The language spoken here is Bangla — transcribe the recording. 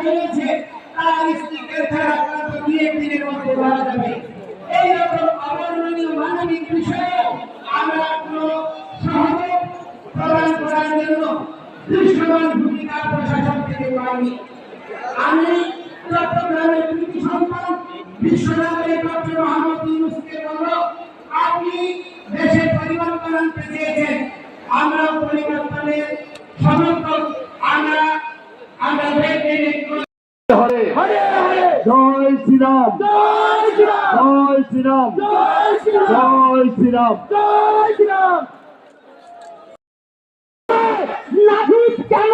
হয়েছে তার স্ত্রীকে ছাড়া দিয়ে দিনের মধ্যে মারা যাবে। এইরকম অবর্ণনীয় মানবিক বিষয়ে আমরা কোনো সহযোগ প্রদান করার জন্য দৃশ্যমান ভূমিকা প্রশাসন থেকে পাইনি। আমি চট্টগ্রামের কৃতি সন্তান বিশ্বনাথের ডক্টর মোহাম্মদ ইউনূসকে বলল, আপনি দেশের পরিবর্তন আনতে চেয়েছেন, আমরা পরিবর্তনের সমর্থক। আমরা হরে হরে জয় শ্রীরাম, জয় শ্রীরাম, জয় শ্রীরাম, জয় শ্রীরাম, জয় শ্রীরাম। নাভিদ কেন